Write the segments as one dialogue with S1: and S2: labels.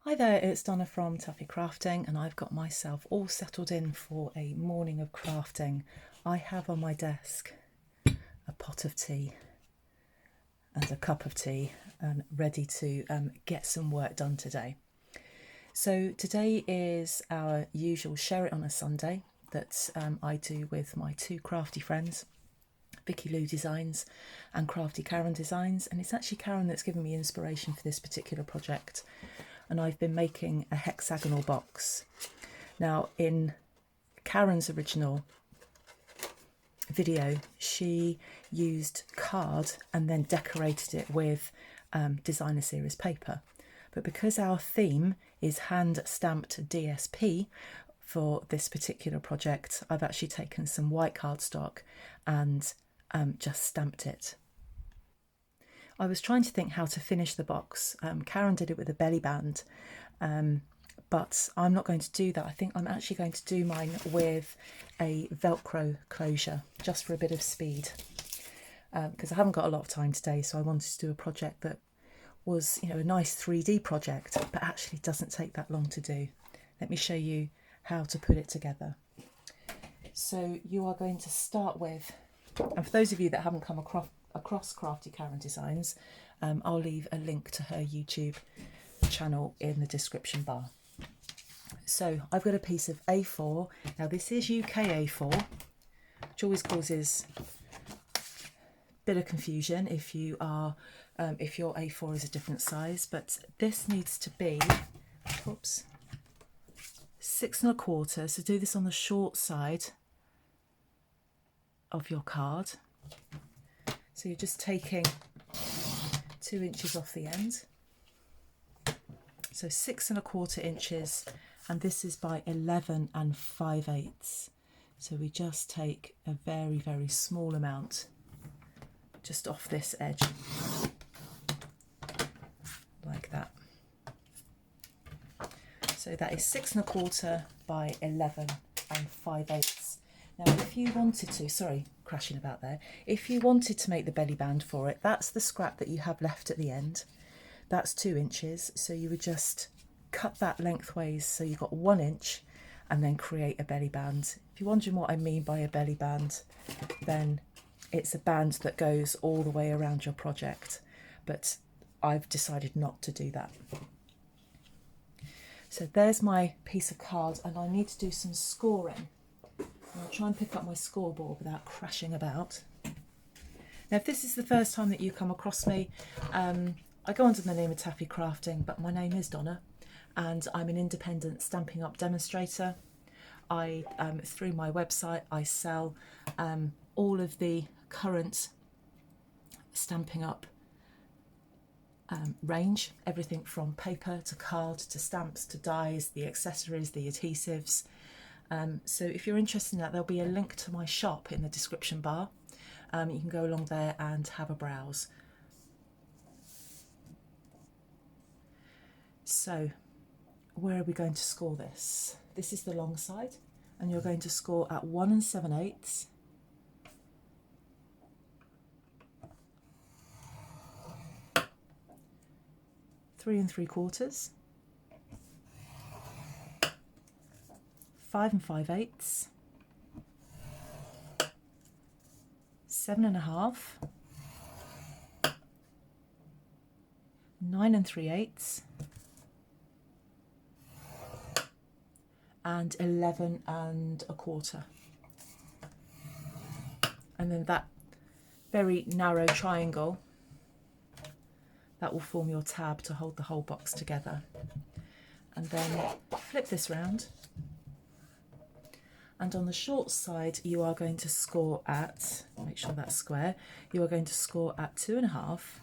S1: Hi there, it's Donna from Taffy Crafting, and I've got myself all settled in for a morning of crafting. I have on my desk a pot of tea and a cup of tea and ready to get some work done today. So today is our usual Share It on a Sunday that I do with my two crafty friends, Velcro Designs and Crafty Karen Designs, and it's actually Karen that's given me inspiration for this particular project. And I've been making a hexagonal box. Now, in Karen's original video, she used card and then decorated it with designer series paper. But because our theme is hand stamped DSP for this particular project, I've actually taken some white cardstock and just stamped it. I was trying to think how to finish the box. Karen did it with a belly band, but I'm not going to do that. I think I'm actually going to do mine with a Velcro closure, just for a bit of speed, because I haven't got a lot of time today, so I wanted to do a project that was, a nice 3D project, but actually doesn't take that long to do. Let me show you how to put it together. So you are going to start with, and for those of you that haven't come across Crafty Karen Designs, I'll leave a link to her YouTube channel in the description bar. So I've got a piece of A4. Now this is UK A4, which always causes a bit of confusion if you are if your A4 is a different size, but this needs to be 6 1/4. So do this on the short side of your card. So you're just taking 2 inches off the end. So 6 1/4 inches, and this is by 11 5/8. So we just take a very, very small amount just off this edge, like that. So that is 6 1/4 by 11 5/8. Now, if you wanted to, sorry, crashing about there. If you wanted to make the belly band for it, that's the scrap that you have left at the end. That's 2 inches. So you would just cut that lengthways. So you've got 1 inch and then create a belly band. If you're wondering what I mean by a belly band, then it's a band that goes all the way around your project. But I've decided not to do that. So there's my piece of card, and I need to do some scoring. I'll try and pick up my scoreboard without crashing about. Now, if this is the first time that you come across me, I go under the name of Taffy Crafting, but my name is Donna, and I'm an independent Stampin' Up demonstrator. Through my website, I sell all of the current Stampin' Up range, everything from paper to card to stamps to dies, the accessories, the adhesives. So if you're interested in that, there'll be a link to my shop in the description bar. You can go along there and have a browse. So where are we going to score this? This is the long side, and you're going to score at 1 7/8. Three 3/4. 5 5/8, 7 1/2, 9 3/8, and 11 1/4. And then that very narrow triangle, that will form your tab to hold the whole box together. And then flip this round. And on the short side, you are going to score at, make sure that's square, you are going to score at 2 1/2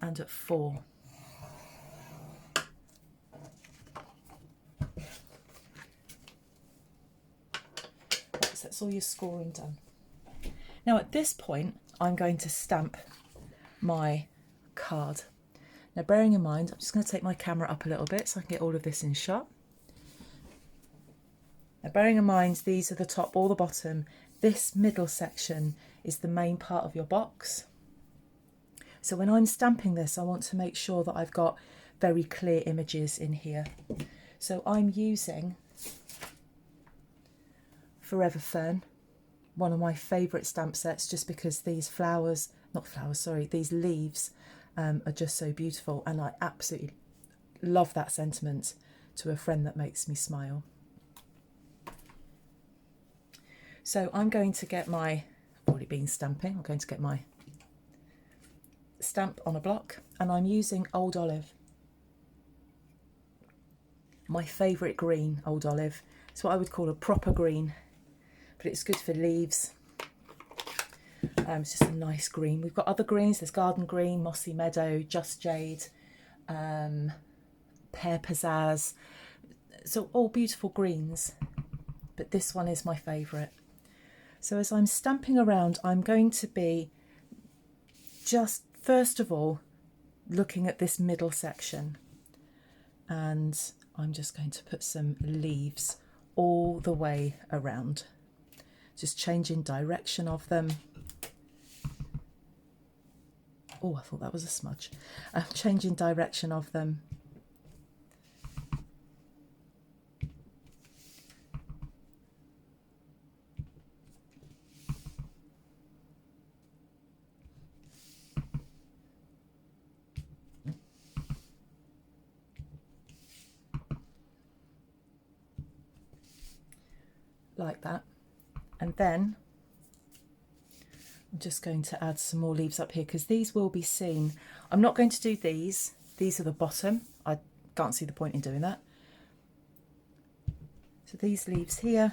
S1: and at 4. So that's all your scoring done. Now at this point, I'm going to stamp my card. Now bearing in mind, I'm just going to take my camera up a little bit so I can get all of this in shot. Now, bearing in mind, these are the top or the bottom, this middle section is the main part of your box. So when I'm stamping this, I want to make sure that I've got very clear images in here. So I'm using Forever Fern, one of my favourite stamp sets, just because these these leaves are just so beautiful, and I absolutely love that sentiment, to a friend that makes me smile. So I'm going to get I've already been stamping, I'm going to get my stamp on a block, and I'm using Old Olive. My favourite green, Old Olive. It's what I would call a proper green, but it's good for leaves. It's just a nice green. We've got other greens. There's Garden Green, Mossy Meadow, Just Jade, Pear Pizzazz. So all beautiful greens, but this one is my favourite. So as I'm stamping around, I'm going to be just first of all looking at this middle section, and I'm just going to put some leaves all the way around, just changing direction of them. Oh, I thought that was a smudge. Changing direction of them. Like that. And then I'm just going to add some more leaves up here, because these will be seen. I'm not going to do these. These are the bottom. I can't see the point in doing that. So these leaves here,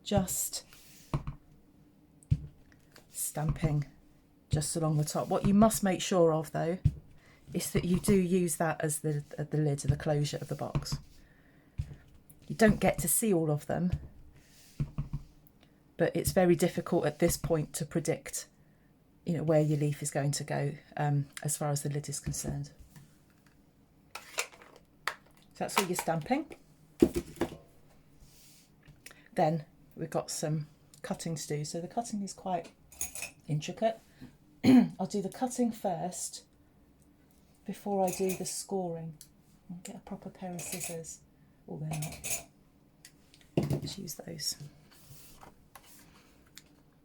S1: just stamping just along the top. What you must make sure of though is that you do use that as the lid or the closure of the box. You don't get to see all of them, but it's very difficult at this point to predict, you know, where your leaf is going to go as far as the lid is concerned. So that's all your stamping. Then we've got some cutting to do. So the cutting is quite intricate. I'll do the cutting first before I do the scoring. I'll get a proper pair of scissors. Oh, they're not. Let's use those.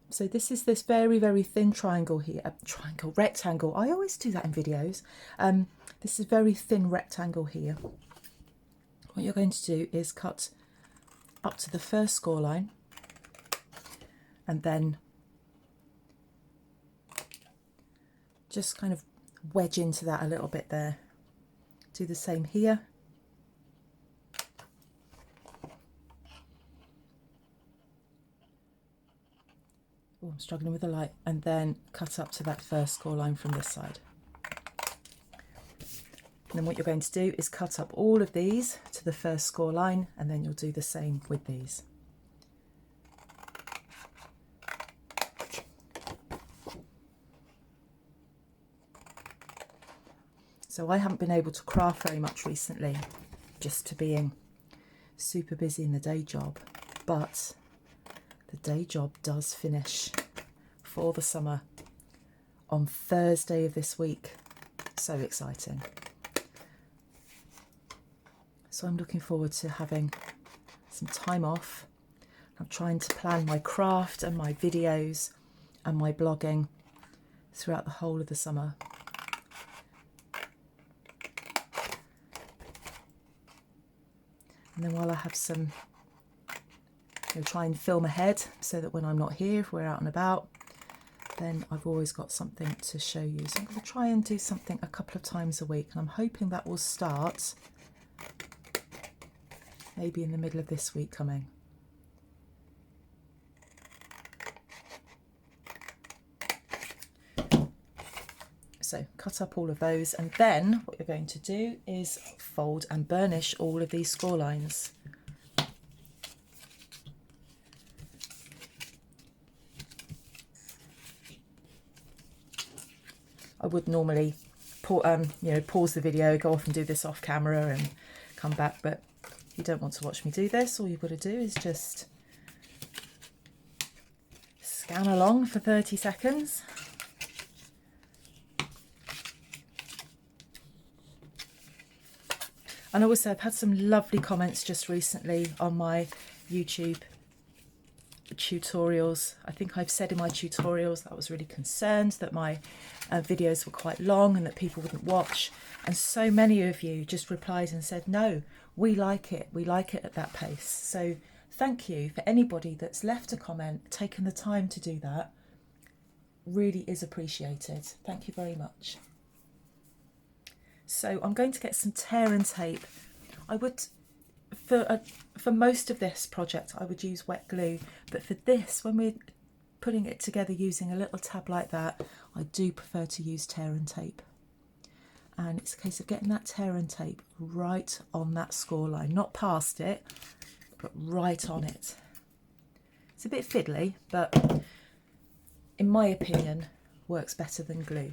S1: So this is this very, very thin triangle here, rectangle. I always do that in videos. This is a very thin rectangle here. What you're going to do is cut up to the first score line, and then just kind of wedge into that a little bit there. Do the same here. Oh, I'm struggling with the light. And then cut up to that first score line from this side. And then what you're going to do is cut up all of these to the first score line, and then you'll do the same with these. So I haven't been able to craft very much recently, just to being super busy in the day job, but the day job does finish for the summer on Thursday of this week. So exciting. So I'm looking forward to having some time off. I'm trying to plan my craft and my videos and my blogging throughout the whole of the summer. And then while I have some, try and film ahead so that when I'm not here, if we're out and about, then I've always got something to show you. So I'm going to try and do something a couple of times a week, and I'm hoping that will start maybe in the middle of this week coming. So cut up all of those, and then what you're going to do is fold and burnish all of these score lines. I would normally pause the video, go off and do this off camera and come back, but if you don't want to watch me do this, all you've got to do is just scan along for 30 seconds. And also I've had some lovely comments just recently on my YouTube tutorials. I think I've said in my tutorials that I was really concerned that my videos were quite long and that people wouldn't watch, and so many of you just replied and said no, we like it at that pace. So thank you for anybody that's left a comment, taken the time to do that. Really is appreciated. Thank you very much. So I'm going to get some tear and tape. I would, for most of this project, I would use wet glue, but for this, when we're putting it together using a little tab like that, I do prefer to use tear and tape. And it's a case of getting that tear and tape right on that score line, not past it, but right on it. It's a bit fiddly, but in my opinion, works better than glue.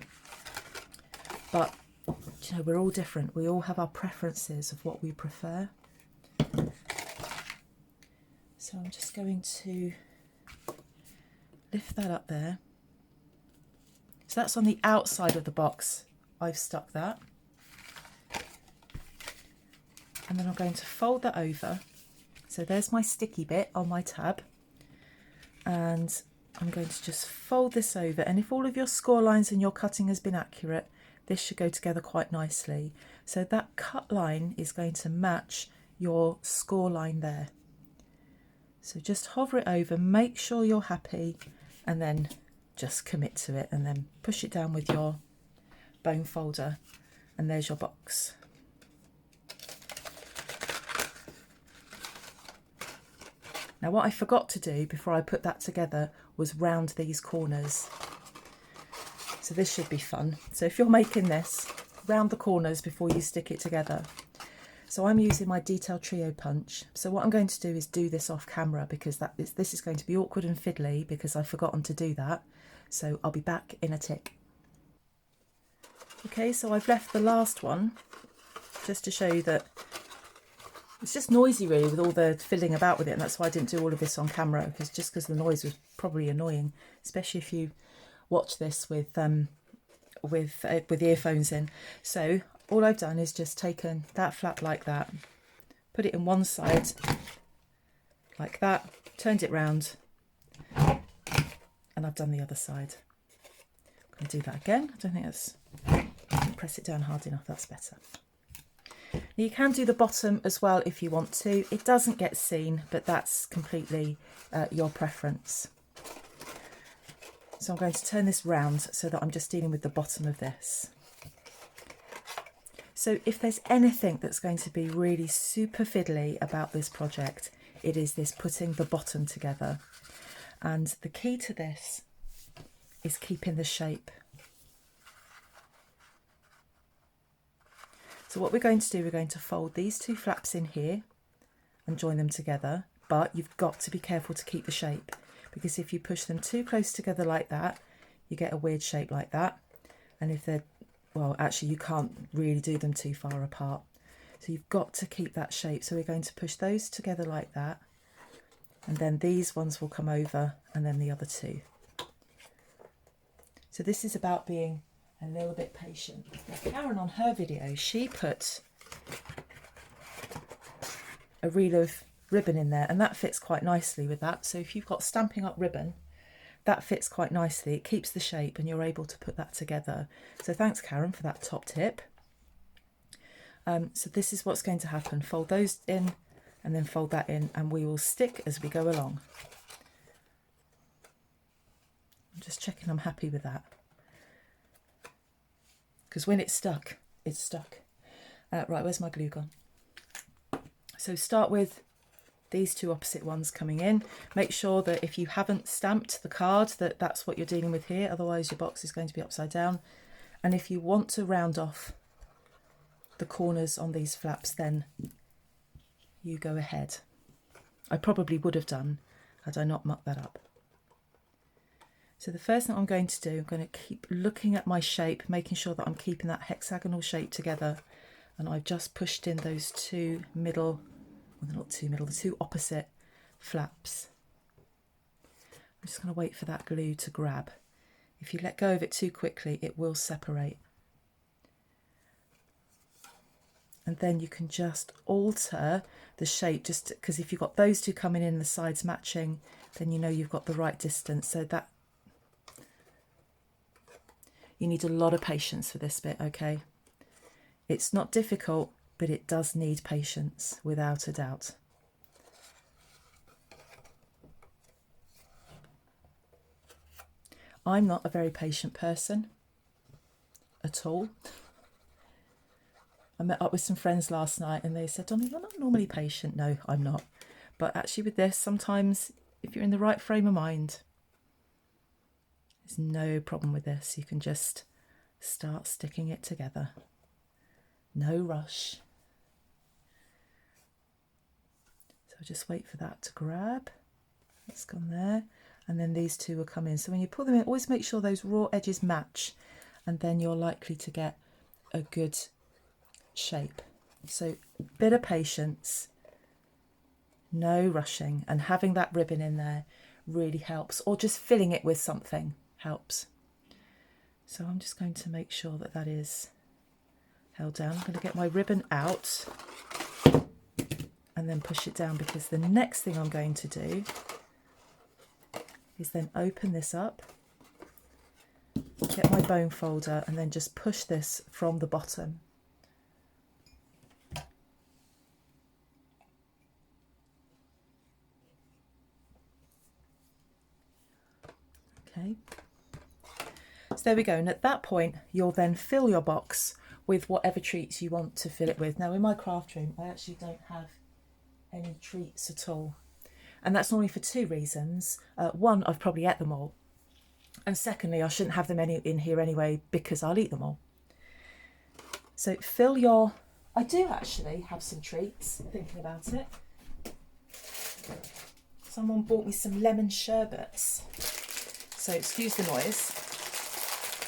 S1: But you know, we're all different. We all have our preferences of what we prefer. So I'm just going to lift that up there. So that's on the outside of the box. I've stuck that. And then I'm going to fold that over. So there's my sticky bit on my tab. And I'm going to just fold this over. And if all of your score lines and your cutting has been accurate, this should go together quite nicely. So that cut line is going to match your score line there. So just hover it over, make sure you're happy, and then just commit to it, and then push it down with your bone folder, and there's your box. Now what I forgot to do before I put that together was round these corners. So this should be fun. So if you're making this, round the corners before you stick it together. So I'm using my detail trio punch. So what I'm going to do is do this off camera, because this is going to be awkward and fiddly because I've forgotten to do that. So I'll be back in a tick. Okay, so I've left the last one just to show you that it's just noisy really with all the fiddling about with it, and that's why I didn't do all of this on camera, because the noise was probably annoying, especially if you watch this with earphones in. So all I've done is just taken that flap like that, put it in one side like that, turned it round, and I've done the other side. I'm going to do that again. I don't think that's, press it down hard enough, that's better. Now you can do the bottom as well if you want to. It doesn't get seen, but that's completely your preference. So I'm going to turn this round so that I'm just dealing with the bottom of this. So if there's anything that's going to be really super fiddly about this project, it is this putting the bottom together. And the key to this is keeping the shape. So what we're going to do, we're going to fold these two flaps in here and join them together, but you've got to be careful to keep the shape, because if you push them too close together like that, you get a weird shape like that. And if they're, well, actually you can't really do them too far apart. So you've got to keep that shape. So we're going to push those together like that. And then these ones will come over, and then the other two. So this is about being a little bit patient. Now, Karen on her video, she put a reel of ribbon in there, and that fits quite nicely with that. So if you've got Stampin' Up ribbon, that fits quite nicely. It keeps the shape and you're able to put that together. So thanks, Karen, for that top tip. So this is what's going to happen. Fold those in and then fold that in, and we will stick as we go along. I'm just checking I'm happy with that, because when it's stuck, it's stuck. Right, where's my glue gone? So start with these two opposite ones coming in. Make sure that if you haven't stamped the card, that's what you're dealing with here, otherwise your box is going to be upside down. And if you want to round off the corners on these flaps, then you go ahead. I probably would have done had I not mucked that up. So the first thing I'm going to do, I'm going to keep looking at my shape, making sure that I'm keeping that hexagonal shape together. And I've just pushed in those two middle, well, not two middle, the two opposite flaps. I'm just going to wait for that glue to grab. If you let go of it too quickly, it will separate. And then you can just alter the shape, just because if you've got those two coming in, the sides matching, then you know you've got the right distance. So that you need a lot of patience for this bit, okay? It's not difficult, but it does need patience, without a doubt. I'm not a very patient person at all. I met up with some friends last night and they said, Donnie, you're not normally patient. No, I'm not. But actually with this, sometimes if you're in the right frame of mind, there's no problem with this. You can just start sticking it together. No rush. So just wait for that to grab. That's gone there. And then these two will come in. So when you pull them in, always make sure those raw edges match, and then you're likely to get a good shape. So bit of patience, no rushing, and having that ribbon in there really helps, or just filling it with something helps. So I'm just going to make sure that that is held down. I'm going to get my ribbon out and then push it down, because the next thing I'm going to do is then open this up, get my bone folder, and then just push this from the bottom. Okay, so there we go. And at that point, you'll then fill your box with whatever treats you want to fill it with. Now in my craft room, I actually don't have any treats at all. And that's normally for two reasons. One, I've probably ate them all. And secondly, I shouldn't have them in here anyway, because I'll eat them all. So fill your... I do actually have some treats, thinking about it. Someone bought me some lemon sherbets. So excuse the noise.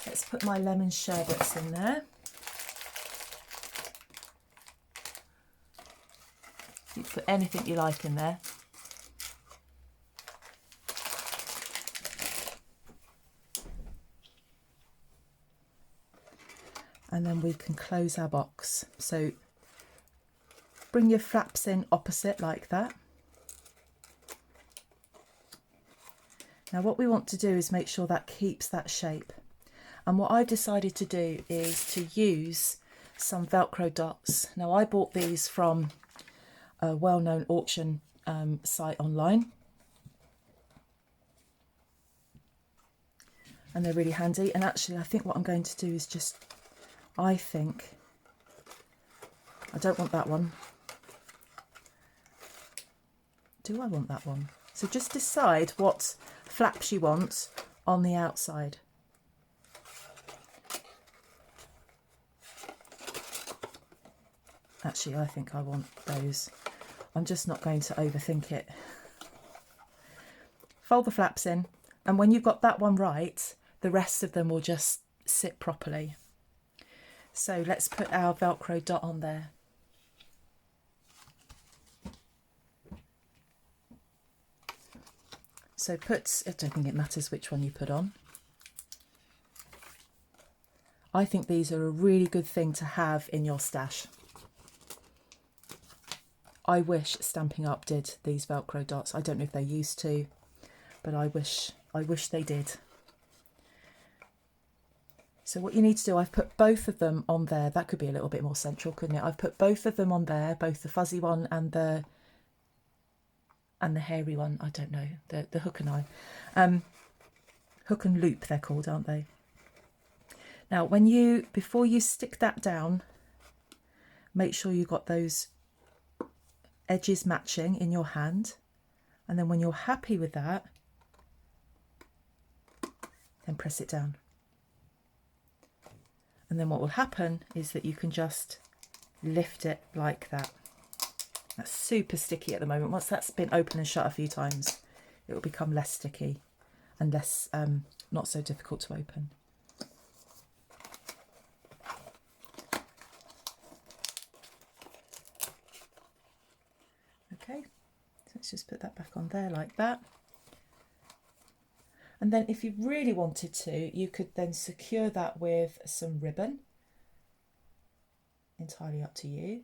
S1: Let's put my lemon sherbets in there. You put anything you like in there. And then we can close our box. So bring your flaps in opposite like that. Now what we want to do is make sure that keeps that shape. And what I've decided to do is to use some Velcro dots. Now I bought these from a well-known auction site online. And they're really handy. And actually I think what I'm going to do is just, I don't want that one. Do I want that one? So just decide what flaps you want on the outside. Actually, I think I want those. I'm just not going to overthink it. Fold the flaps in, and when you've got that one right, the rest of them will just sit properly. So let's put our Velcro dot on there. So I don't think it matters which one you put on. I think these are a really good thing to have in your stash. I wish Stampin' Up did these Velcro dots. I don't know if they used to, but I wish they did. So what you need to do, I've put both of them on there. That could be a little bit more central, couldn't it? I've put both of them on there, both the fuzzy one and the hairy one. I don't know, the hook and eye. Hook and loop they're called, aren't they? Now before you stick that down, make sure you've got those edges matching in your hand, and then when you're happy with that, then press it down. And then what will happen is that you can just lift it like that. That's super sticky at the moment. Once that's been open and shut a few times, it will become less sticky and less not so difficult to open. Okay, so let's just put that back on there like that. And then if you really wanted to, you could then secure that with some ribbon in entirely up to you.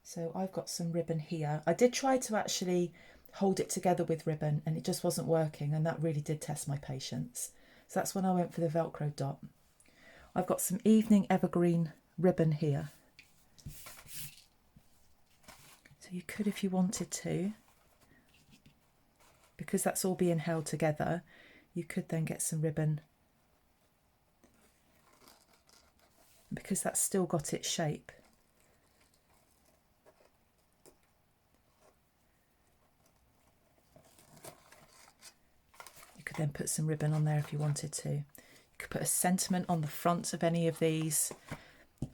S1: So I've got some ribbon here. I did try to actually hold it together with ribbon and it just wasn't working, and that really did test my patience. So that's when I went for the Velcro dot. I've got some evening evergreen ribbon here. So you could, if you wanted to, because that's all being held together, you could then get some ribbon. Because that's still got its shape. You could then put some ribbon on there if you wanted to. You could put a sentiment on the front of any of these.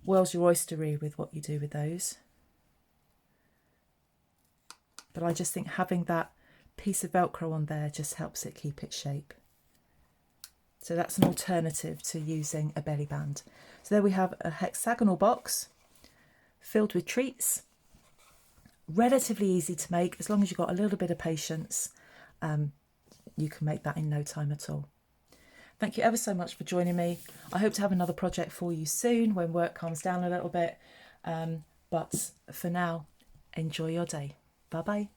S1: World's your oyster really with what you do with those. But I just think having that piece of Velcro on there just helps it keep its shape. So that's an alternative to using a belly band. So there we have a hexagonal box filled with treats. Relatively easy to make, as long as you've got a little bit of patience. You can make that in no time at all. Thank you ever so much for joining me. I hope to have another project for you soon when work calms down a little bit. But for now, enjoy your day. Bye-bye.